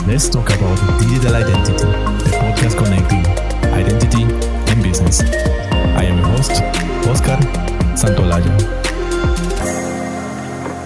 Let's talk about digital identity, the podcast connecting identity and business. I am your host, Oscar Santolaya.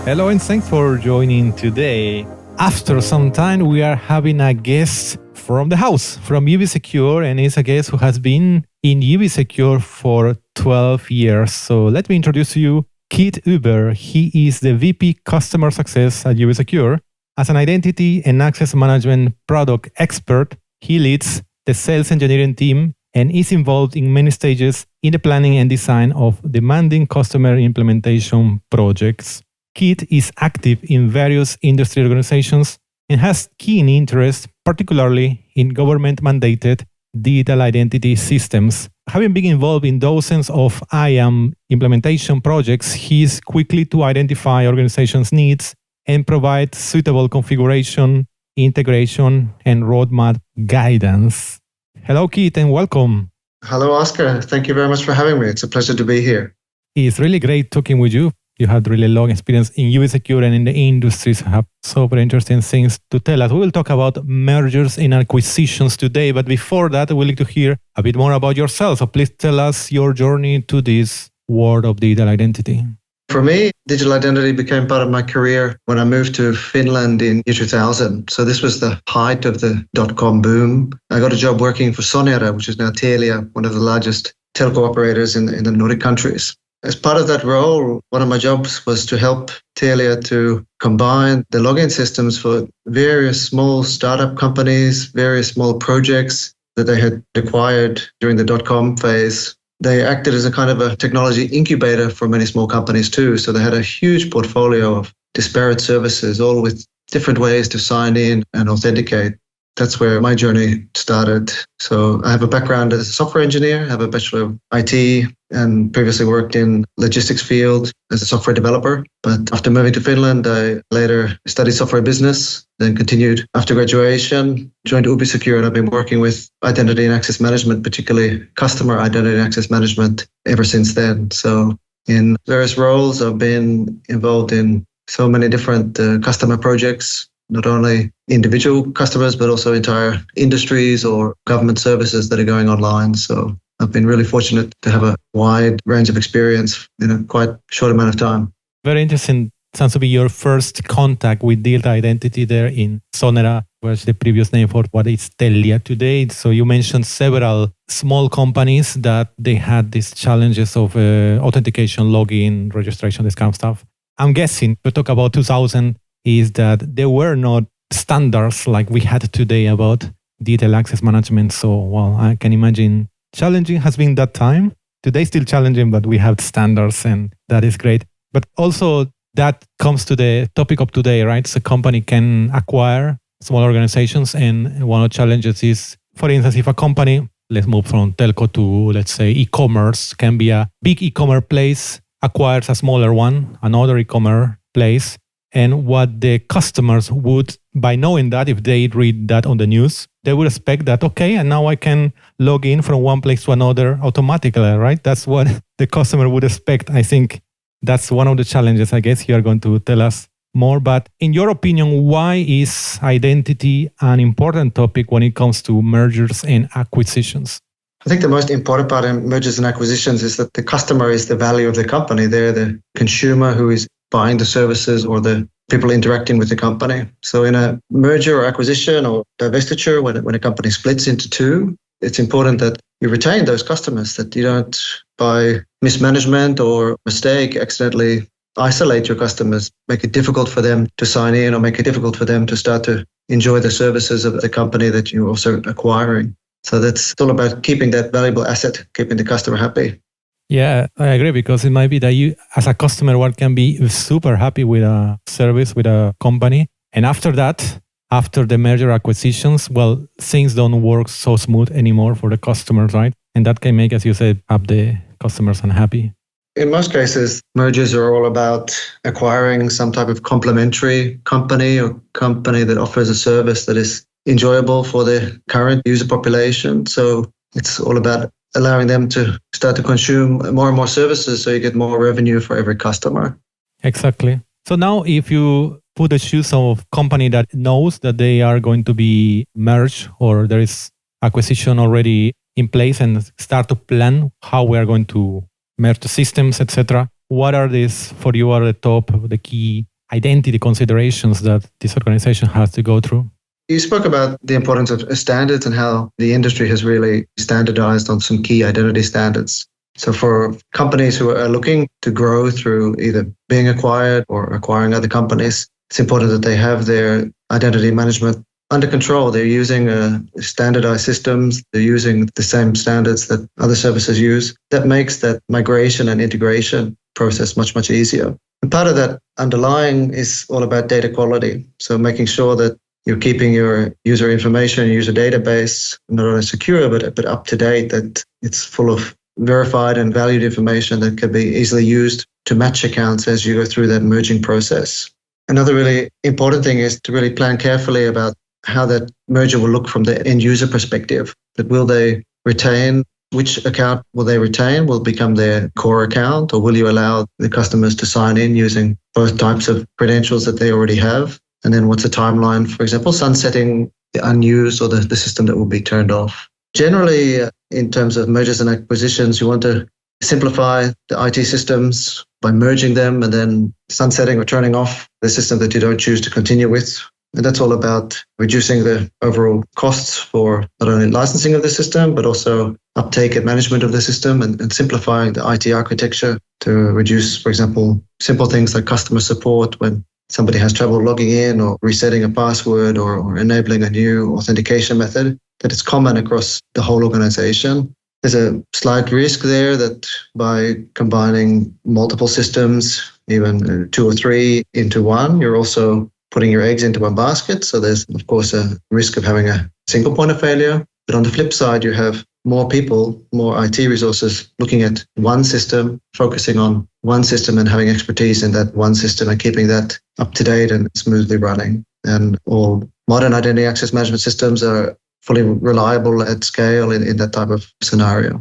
Hello and thanks for joining today. After some time, we are having a guest from the house, from UB Secure, and it's a guest who has been in UB Secure for 12 years. So let me introduce to you Keith Uber. He is the VP Customer Success at UB Secure. As an identity and access management product expert, he leads the sales engineering team and is involved in many stages in the planning and design of demanding customer implementation projects. Keith is active in various industry organizations and has keen interest, particularly in government-mandated digital identity systems. Having been involved in dozens of IAM implementation projects, he is quickly to identify organizations' needs and provide suitable configuration, integration, and roadmap guidance. Hello, Keith, and welcome. Hello, Oscar. Thank you very much for having me. It's a pleasure to be here. It's really great talking with you. You had really long experience in UB Secure and in the industries. Have so very interesting things to tell us. We will talk about mergers and acquisitions today, but before that, we'd like to hear a bit more about yourself. So please tell us your journey to this world of digital identity. For me, digital identity became part of my career when I moved to Finland in year 2000. So this was the height of the .com boom. I got a job working for Sonera, which is now Telia, one of the largest telco operators in the Nordic countries. As part of that role, one of my jobs was to help Telia to combine the login systems for various small startup companies, various small projects that they had acquired during the .com phase. They acted as a kind of a technology incubator for many small companies too. So they had a huge portfolio of disparate services, all with different ways to sign in and authenticate. That's where my journey started. So I have a background as a software engineer, I have a Bachelor of IT, and previously worked in logistics field as a software developer. But after moving to Finland, I later studied software business, then continued after graduation, joined UB Secure, and I've been working with identity and access management, particularly customer identity and access management ever since then. So in various roles, I've been involved in so many different customer projects, not only individual customers, but also entire industries or government services that are going online. So I've been really fortunate to have a wide range of experience in a quite short amount of time. Very interesting. Sounds to be your first contact with digital identity there in Sonera, was the previous name for what is Telia today. So you mentioned several small companies that they had these challenges of authentication, login, registration, this kind of stuff. I'm guessing, to talk about 2000, is that there were not standards like we had today about digital access management. So, well, I can imagine challenging has been that time. Today still challenging, but we have standards and that is great. But also that comes to the topic of today, right? So a company can acquire small organizations, and one of the challenges is, for instance, if a company, let's move from telco to, let's say, e-commerce, can be a big e-commerce place, acquires a smaller one, another e-commerce place. And what the customers would, by knowing that, if they read that on the news, they would expect that, okay, and now I can log in from one place to another automatically, right? That's what the customer would expect. I think that's one of the challenges, I guess you are going to tell us more. But in your opinion, why is identity an important topic when it comes to mergers and acquisitions? I think the most important part in mergers and acquisitions is that the customer is the value of the company. They're the consumer who is buying the services or the people interacting with the company. So in a merger or acquisition or divestiture, when a company splits into two, it's important that you retain those customers, that you don't, by mismanagement or mistake, accidentally isolate your customers, make it difficult for them to sign in or make it difficult for them to start to enjoy the services of the company that you're also acquiring. So that's all about keeping that valuable asset, keeping the customer happy. Yeah, I agree, because it might be that you, as a customer, one can be super happy with a service, with a company. And after that, after the merger acquisitions, well, things don't work so smooth anymore for the customers, right? And that can make, as you said, have the customers unhappy. In most cases, mergers are all about acquiring some type of complementary company or company that offers a service that is enjoyable for the current user population. So it's all about allowing them to start to consume more and more services so you get more revenue for every customer. Exactly. So now if you put the shoes of a company that knows that they are going to be merged or there is acquisition already in place and start to plan how we are going to merge the systems, etc. What are these for you are the top, the key identity considerations that this organization has to go through? You spoke about the importance of standards and how the industry has really standardized on some key identity standards. So for companies who are looking to grow through either being acquired or acquiring other companies, it's important that they have their identity management under control. They're using standardized systems. They're using the same standards that other services use. That makes that migration and integration process much, much easier. And part of that underlying is all about data quality. So making sure that you're keeping your user information, user database, not only secure, but up to date, that it's full of verified and valued information that can be easily used to match accounts as you go through that merging process. Another really important thing is to really plan carefully about how that merger will look from the end user perspective. That will they retain, which account will they retain, will become their core account, or will you allow the customers to sign in using both types of credentials that they already have? And then what's the timeline, for example, sunsetting the unused or the system that will be turned off? Generally, in terms of mergers and acquisitions, you want to simplify the IT systems by merging them and then sunsetting or turning off the system that you don't choose to continue with. And that's all about reducing the overall costs for not only licensing of the system, but also uptake and management of the system and simplifying the IT architecture to reduce, for example, simple things like customer support when somebody has trouble logging in or resetting a password or enabling a new authentication method, that it's common across the whole organization. There's a slight risk there that by combining multiple systems, even 2 or 3 into one, you're also putting your eggs into one basket. So there's, of course, a risk of having a single point of failure. But on the flip side, you have more people, more IT resources looking at one system, focusing on one system and having expertise in that one system and keeping that up to date and smoothly running. And all modern identity access management systems are fully reliable at scale in that type of scenario.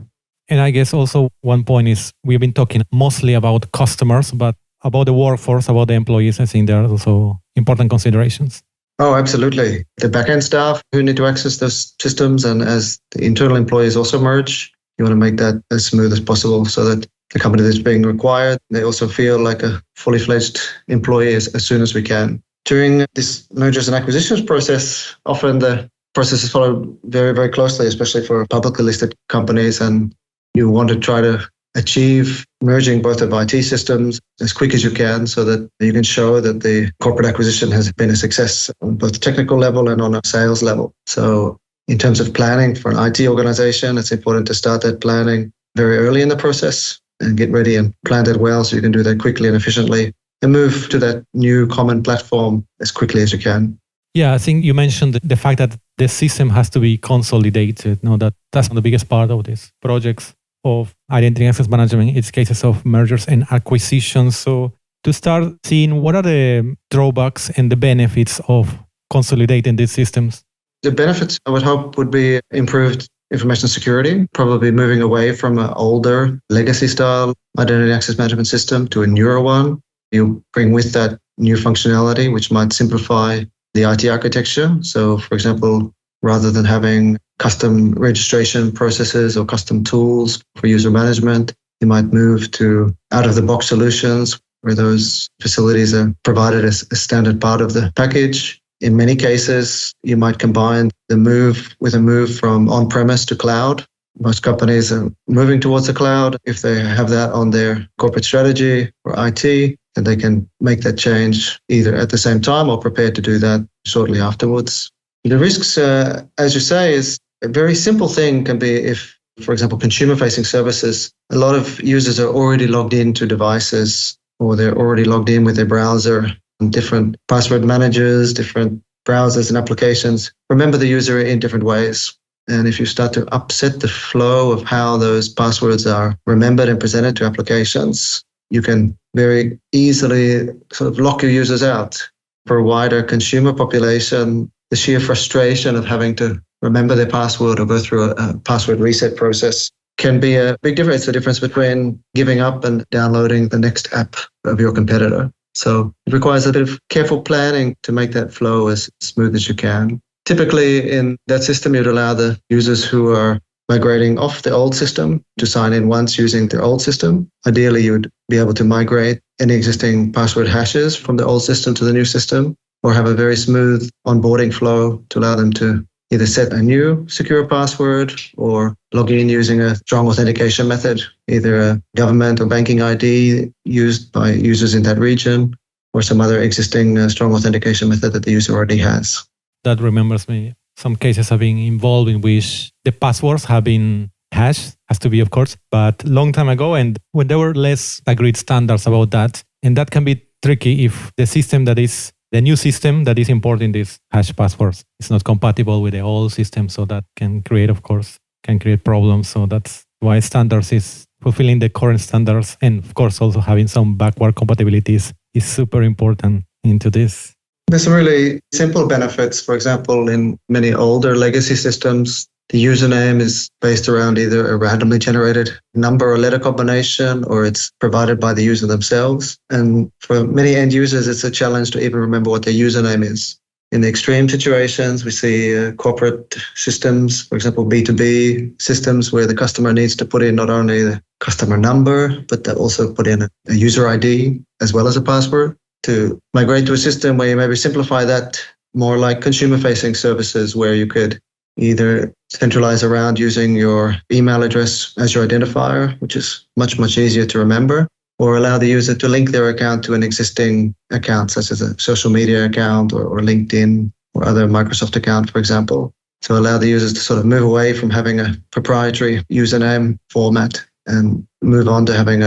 And I guess also one point is we've been talking mostly about customers, but about the workforce, about the employees, I think there are also important considerations. Oh, absolutely. The backend staff who need to access those systems, and as the internal employees also merge, you want to make that as smooth as possible so that the company that's being required, they also feel like a fully fledged employee as soon as we can. During this mergers and acquisitions process, often the process is followed very, very closely, especially for publicly listed companies, and you want to try to achieve merging both of IT systems as quick as you can so that you can show that the corporate acquisition has been a success on both the technical level and on a sales level. So in terms of planning for an IT organization, it's important to start that planning very early in the process and get ready and plan that well so you can do that quickly and efficiently and move to that new common platform as quickly as you can. Yeah, I think you mentioned the fact that the system has to be consolidated. No, that's the biggest part of these projects of identity access management. It's cases of mergers and acquisitions. So to start seeing what are the drawbacks and the benefits of consolidating these systems? The benefits, I would hope, would be improved information security, probably moving away from an older legacy style identity access management system to a newer one. You bring with that new functionality, which might simplify the IT architecture. So, for example, rather than having custom registration processes or custom tools for user management, you might move to out-of-the-box solutions where those facilities are provided as a standard part of the package. In many cases, you might combine the move with a move from on-premise to cloud. Most companies are moving towards the cloud. If they have that on their corporate strategy or IT, then they can make that change either at the same time or prepared to do that shortly afterwards. The risks, as you say, is a very simple thing can be if, for example, consumer-facing services, a lot of users are already logged into devices or they're already logged in with their browser, different password managers, different browsers and applications. Remember the user in different ways. And if you start to upset the flow of how those passwords are remembered and presented to applications, you can very easily sort of lock your users out. For a wider consumer population, the sheer frustration of having to remember their password or go through a password reset process can be a big difference. The difference between giving up and downloading the next app of your competitor. So it requires a bit of careful planning to make that flow as smooth as you can. Typically in that system, you'd allow the users who are migrating off the old system to sign in once using their old system. Ideally, you would be able to migrate any existing password hashes from the old system to the new system, or have a very smooth onboarding flow to allow them to either set a new secure password or log in using a strong authentication method, either a government or banking ID used by users in that region, or some other existing strong authentication method that the user already has. That remembers me. Some cases have been involved in which the passwords have been hashed, has to be, of course, but long time ago, and when there were less agreed standards about that. And that can be tricky if the new system that is importing these hash passwords is not compatible with the old system. So that can create problems. So that's why standards is fulfilling the current standards. And of course, also having some backward compatibilities is super important into this. There's some really simple benefits. For example, in many older legacy systems, the username is based around either a randomly generated number or letter combination, or it's provided by the user themselves. And for many end users, it's a challenge to even remember what their username is. In the extreme situations, we see corporate systems, for example, B2B systems, where the customer needs to put in not only the customer number, but they also put in a user ID as well as a password. To migrate to a system where you maybe simplify that, more like consumer-facing services, where you could either centralize around using your email address as your identifier, which is much, much easier to remember, or allow the user to link their account to an existing account, such as a social media account or LinkedIn or other Microsoft account, for example. So allow the users to sort of move away from having a proprietary username format and move on to having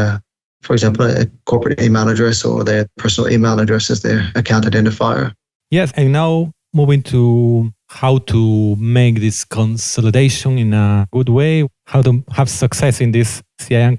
for example, a corporate email address or their personal email address as their account identifier. Yes, and now moving to how to make this consolidation in a good way, how to have success in this CIAM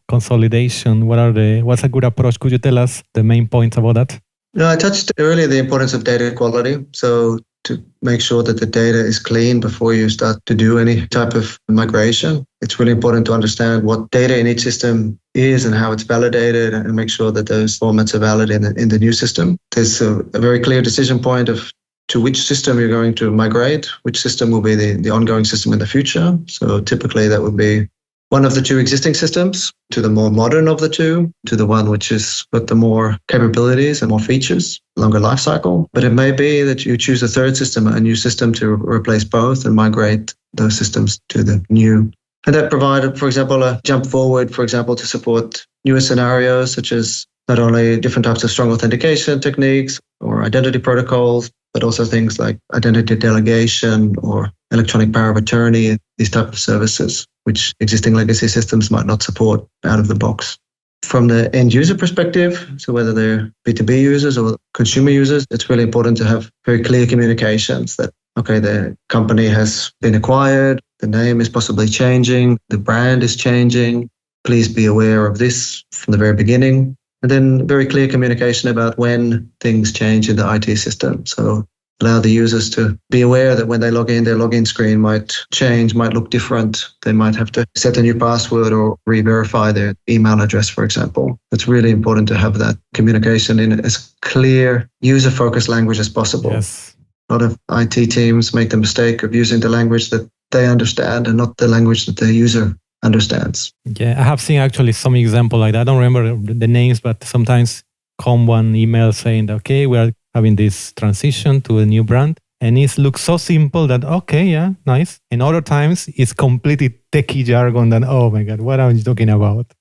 consolidation. What's a good approach? Could you tell us the main points about that? I touched earlier the importance of data quality. So to make sure that the data is clean before you start to do any type of migration, it's really important to understand what data in each system is and how it's validated, and make sure that those formats are valid in the new system. There's a very clear decision point of to which system you're going to migrate, which system will be the ongoing system in the future. So typically that would be one of the two existing systems to the more modern of the two, to the one which has got the more capabilities and more features, longer life cycle. But it may be that you choose a third system, a new system, to replace both and migrate those systems to the new. And that provided, for example, a jump forward, for example, to support newer scenarios, such as not only different types of strong authentication techniques or identity protocols, but also things like identity delegation or electronic power of attorney, these type of services, which existing legacy systems might not support out of the box. From the end user perspective, so whether they're B2B users or consumer users, it's really important to have very clear communications that, okay, the company has been acquired, the name is possibly changing, the brand is changing. Please be aware of this from the very beginning. And then very clear communication about when things change in the IT system. So allow the users to be aware that when they log in, their login screen might change, might look different. They might have to set a new password or re-verify their email address, for example. It's really important to have that communication in as clear, user-focused language as possible. Yes. A lot of IT teams make the mistake of using the language that they understand and not the language that the user understands. Yeah, I have seen actually some example like that. I don't remember the names, but sometimes come one email saying, okay, we are having this transition to a new brand. And it looks so simple that, okay, yeah, nice. And other times it's completely techie jargon that, oh my God, what are you talking about?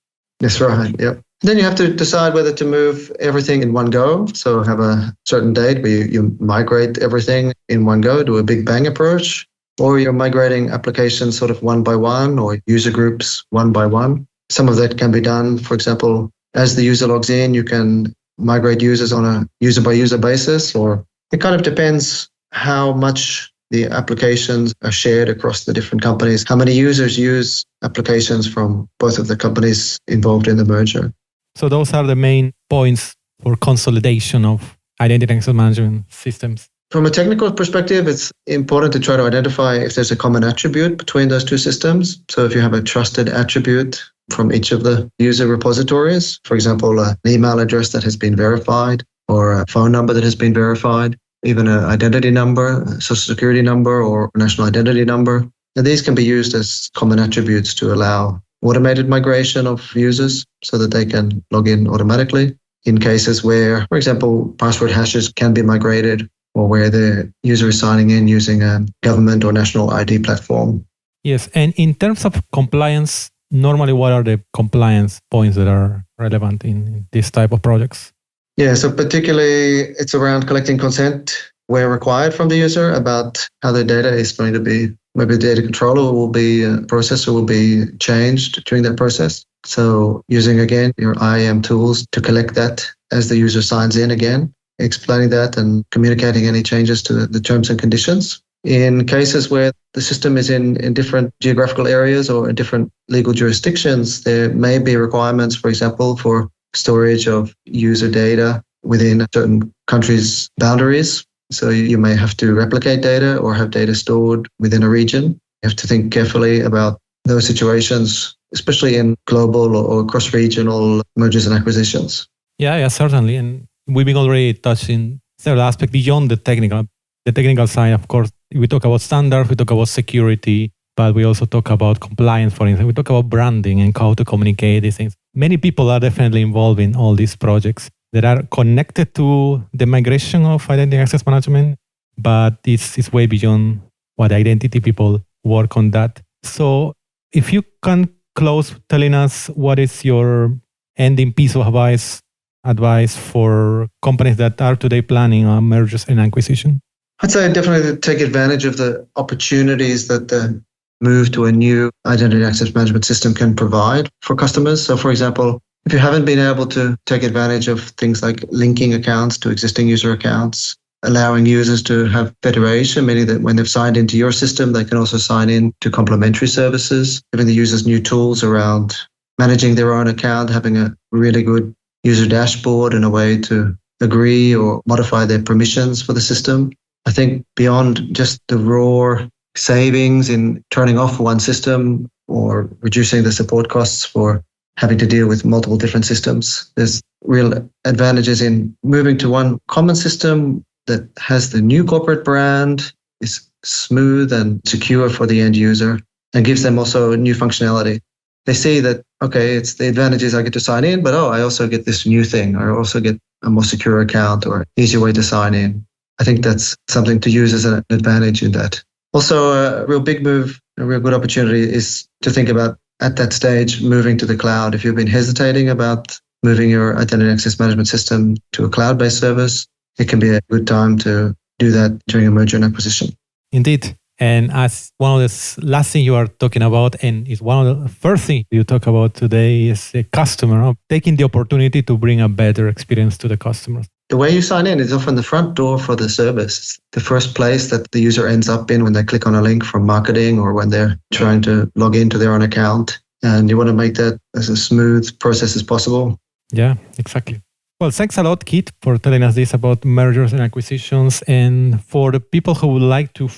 That's right, yep. Then you have to decide whether to move everything in one go. So have a certain date where you migrate everything in one go, do a big bang approach, or you're migrating applications sort of one by one or user groups one by one. Some of that can be done, for example, as the user logs in, you can migrate users on a user-by-user basis, or it kind of depends how much the applications are shared across the different companies, how many users use applications from both of the companies involved in the merger. So those are the main points for consolidation of identity and access management systems. From a technical perspective, it's important to try to identify if there's a common attribute between those two systems. So if you have a trusted attribute from each of the user repositories. For example, an email address that has been verified, or a phone number that has been verified, even an identity number, a social security number, or a national identity number. And these can be used as common attributes to allow automated migration of users so that they can log in automatically in cases where, for example, password hashes can be migrated, or where the user is signing in using a government or national ID platform. Yes, and in terms of compliance, normally what are the compliance points that are relevant in this type of projects? Yeah, so particularly it's around collecting consent where required from the user about how the data is going to be. Maybe the data controller will be, processor will be changed during that process. So using, again, your IAM tools to collect that as the user signs in again, explaining that and communicating any changes to the terms and conditions. In cases where the system is in different geographical areas or in different legal jurisdictions, there may be requirements, for example, for storage of user data within a certain country's boundaries. So you may have to replicate data or have data stored within a region. You have to think carefully about those situations, especially in global or cross-regional mergers and acquisitions. Yeah, certainly. And we've been already touching several aspects beyond the technical. The technical side, of course, we talk about standards, we talk about security, but we also talk about compliance, for instance. We talk about branding and how to communicate these things. Many people are definitely involved in all these projects that are connected to the migration of identity access management, but it's way beyond what identity people work on that. So if you can close telling us what is your ending piece of advice for companies that are today planning on mergers and acquisition? I'd say definitely take advantage of the opportunities that the move to a new identity access management system can provide for customers. So, for example, if you haven't been able to take advantage of things like linking accounts to existing user accounts, allowing users to have federation, meaning that when they've signed into your system, they can also sign in to complementary services, giving the users new tools around managing their own account, having a really good user dashboard and a way to agree or modify their permissions for the system. I think beyond just the raw savings in turning off one system or reducing the support costs for having to deal with multiple different systems, there's real advantages in moving to one common system that has the new corporate brand, is smooth and secure for the end user, and gives them also new functionality. They see that, okay, it's the advantages I get to sign in, but I also get this new thing. I also get a more secure account or easier way to sign in. I think that's something to use as an advantage in that. Also, a real big move, a real good opportunity is to think about at that stage moving to the cloud. If you've been hesitating about moving your identity access management system to a cloud-based service, it can be a good time to do that during a merger and acquisition. Indeed. And as one of the last things you are talking about, and is one of the first things you talk about today, is the customer, taking the opportunity to bring a better experience to the customers. The way you sign in is often the front door for the service. It's the first place that the user ends up in when they click on a link from marketing or when they're trying to log into their own account. And you want to make that as a smooth process as possible. Yeah, exactly. Well, thanks a lot, Keith, for telling us this about mergers and acquisitions. And for the people who would like to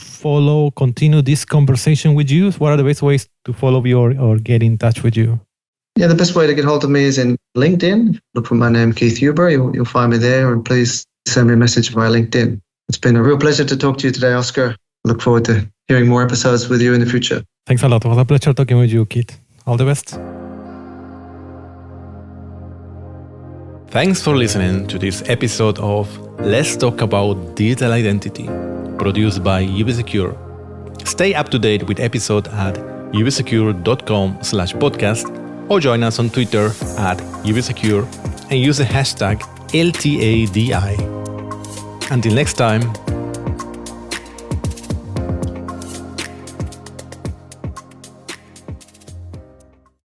continue this conversation with you, what are the best ways to follow you or get in touch with you? Yeah, the best way to get hold of me is in LinkedIn. Look for my name, Keith Huber. You'll find me there, and please send me a message via LinkedIn. It's been a real pleasure to talk to you today, Oscar. I look forward to hearing more episodes with you in the future. Thanks a lot. It was a pleasure talking with you, Keith. All the best. Thanks for listening to this episode of Let's Talk About Digital Identity, produced by UbiSecure. Stay up to date with episodes at ubisecure.com/podcast or join us on Twitter at UbiSecure and use the hashtag LTADI. Until next time,